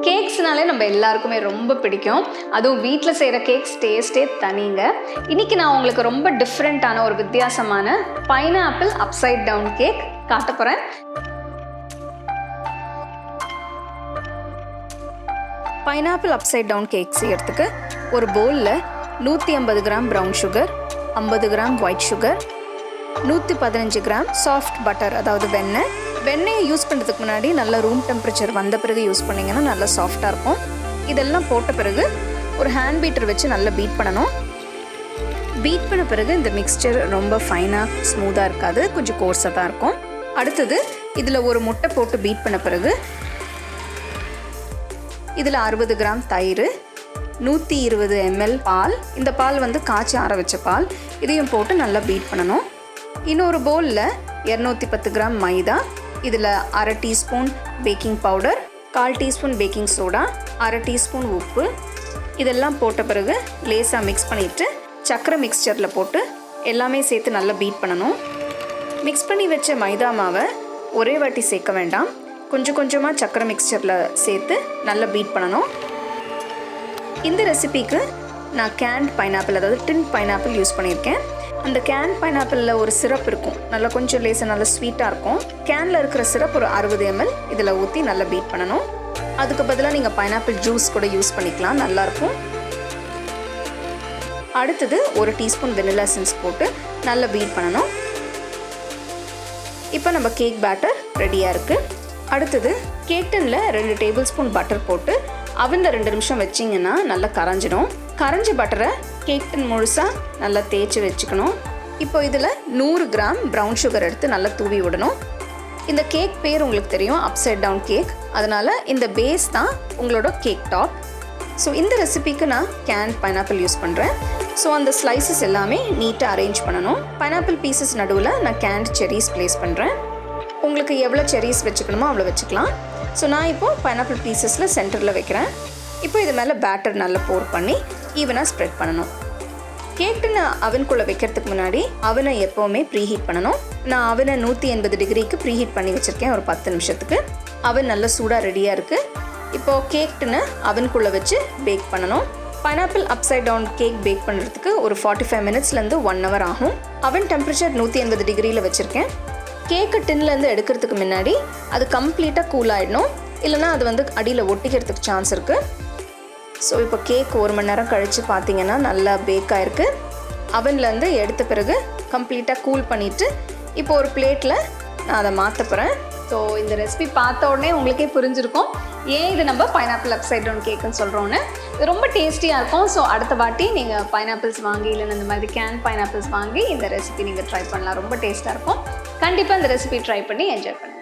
கேக்ஸ்னாலே நம்ம எல்லாருக்குமே ரொம்ப பிடிக்கும். அதுவும் வீட்டில் செய்கிற கேக்ஸ் டேஸ்ட்டே தனிங்க. இன்னைக்கு நான் உங்களுக்கு ரொம்ப டிஃப்ரெண்ட்டான ஒரு வித்தியாசமான பைனாப்பிள் அப்சைட் டவுன் கேக் காட்ட போகிறேன். பைனாப்பிள் அப்சைட் டவுன் கேக் செய்யறதுக்கு ஒரு பவுலில் 150 gram brown sugar, 50 gram white sugar, 115 gram soft butter அதாவது வெண்ணெயை யூஸ் பண்ணுறதுக்கு முன்னாடி நல்லா ரூம் டெம்பரேச்சர் வந்த பிறகு யூஸ் பண்ணிங்கன்னா நல்லா சாஃப்டாக இருக்கும். இதெல்லாம் போட்ட பிறகு ஒரு ஹேண்ட் பீட்டர் வச்சு நல்லா பீட் பண்ணணும். பீட் பண்ண பிறகு இந்த மிக்ஸ்சர் ரொம்ப ஃபைனாக ஸ்மூத்தாக இருக்காது, கொஞ்சம் கோர்ஸாக தான் இருக்கும். அடுத்தது இதில் ஒரு முட்டை போட்டு பீட் பண்ண பிறகு இதில் 60 கிராம் தயிர், 120 ml பால், இந்த பால் காய்ச்சி ஆற வச்ச பால், இதையும் போட்டு நல்லா பீட் பண்ணணும். இன்னொரு பவுலில் 210 கிராம் மைதா, இதில் 1/2 teaspoon baking powder, 1/4 teaspoon baking soda, 1/2 teaspoon உப்பு, இதெல்லாம் போட்ட பிறகு லேசாக மிக்ஸ் பண்ணிவிட்டு சர்க்கரை மிக்ஸ்சரில் போட்டு எல்லாமே சேர்த்து நல்லா பீட் பண்ணணும். மிக்ஸ் பண்ணி வச்ச மைதா மாவை ஒரே வாட்டி சேர்க்க வேண்டாம், கொஞ்சம் கொஞ்சமாக சர்க்கரை மிக்ஸ்சரில் சேர்த்து நல்லா பீட் பண்ணணும். இந்த ரெசிபிக்கு நான் கேன்ட் பைனாப்பிள் அதாவது டின் பைனாப்பிள் யூஸ் பண்ணியிருக்கேன். அந்த கேன் பைனாப்பிளில் ஒரு சிரப் இருக்கும், நல்லா கொஞ்சம் லேசாக நல்லா ஸ்வீட்டாக இருக்கும். கேனில் இருக்கிற சிரப் ஒரு 60 ml இதில் ஊற்றி நல்லா பீட் பண்ணணும். அதுக்கு பதிலாக நீங்கள் பைனாப்பிள் ஜூஸ் கூட யூஸ் பண்ணிக்கலாம், நல்லாயிருக்கும். அடுத்தது 1 டீஸ்பூன் வெனிலா எசன்ஸ் போட்டு நல்லா பீட் பண்ணணும். இப்போ நம்ம கேக் பேட்டர் ரெடியாக இருக்குது. அடுத்தது கேக் டின்ல 2 டேபிள் ஸ்பூன் பட்டர் போட்டு அவனில் 2 நிமிஷம் வச்சிங்கன்னா நல்லா கரைஞ்சிடும். கரைஞ்ச பட்டரை கேக் டின் முழுசாக நல்லா தேய்ச்சி வச்சுக்கணும். இப்போ இதில் 100 கிராம் ப்ரௌன் சுகர் எடுத்து நல்லா தூவி விடணும். இந்த கேக் பேர் உங்களுக்கு தெரியும், அப்சைட் டவுன் கேக், அதனால் இந்த பேஸ் தான் உங்களோட கேக் டாப். ஸோ இந்த ரெசிபிக்கு நான் கேன் பைனாப்பிள் யூஸ் பண்ணுறேன். ஸோ அந்த ஸ்லைசஸ் எல்லாமே நீட்டாக அரேஞ்ச் பண்ணணும். பைனாப்பிள் பீசஸ் நடுவில் நான் கேன்ட் செரிஸ் ப்ளேஸ் பண்ணுறேன். உங்களுக்கு எவ்வளோ செரிஸ் வச்சுக்கணுமோ அவ்வளோ வச்சுக்கலாம். ஸோ நான் இப்போது பைனாப்பிள் பீசஸில் சென்டரில் வைக்கிறேன். இப்போ இது மேலே பேட்டர் நல்லா போர் பண்ணி ஈவனாக ஸ்ப்ரெட் பண்ணணும். கேக் டின்னை அவனுக்குள்ளே வைக்கிறதுக்கு முன்னாடி அவனை எப்போவுமே ப்ரீஹீட் பண்ணணும். நான் அவனை 180 டிகிரிக்கு ப்ரீஹீட் பண்ணி வச்சுருக்கேன் ஒரு 10 நிமிஷத்துக்கு. அவன் நல்லா சூடாக ரெடியாக இருக்குது. இப்போது கேக் டின்னை அவனுக்குள்ளே வச்சு பேக் பண்ணணும். Pineapple upside down cake bake பண்ணுறதுக்கு ஒரு 45 மினிட்ஸ்லேருந்து 1 hour ஆகும். அவன் டெம்பரேச்சர் 180 டிகிரியில் வச்சுருக்கேன். கேக்கு டின்லேருந்து எடுக்கிறதுக்கு முன்னாடி அது கம்ப்ளீட்டாக கூல் ஆகிடணும், இல்லைனா அது அடியில் ஒட்டிக்கிறதுக்கு சான்ஸ் இருக்குது. ஸோ இப்போ கேக் 1 மணி நேரம் கழித்து பார்த்தீங்கன்னா நல்லா பேக் ஆகிருக்கு. அவன்லேருந்து எடுத்த பிறகு கம்ப்ளீட்டாக கூல் பண்ணிவிட்டு இப்போ ஒரு பிளேட்டில் நான் அதை மாற்ற போகிறேன். ஸோ இந்த ரெசிபி பார்த்த உடனே உங்களுக்கே புரிஞ்சிருக்கும் ஏன் இது நம்ம பைனாப்பிள் அப்சைட் டவுன் கேக்குன்னு சொல்கிறோன்னு. இது ரொம்ப டேஸ்டியாக இருக்கும். ஸோ அடுத்த வாட்டி நீங்கள் பைனாப்பிள்ஸ் வாங்கி இல்லைன்னா இந்த மாதிரி கேன் பைனாப்பிள்ஸ் வாங்கி இந்த ரெசிபி நீங்கள் ட்ரை பண்ணலாம், ரொம்ப டேஸ்ட்டாக இருக்கும். கண்டிப்பாக இந்த ரெசிபி ட்ரை பண்ணி என்ஜாய் பண்ணுங்கள்.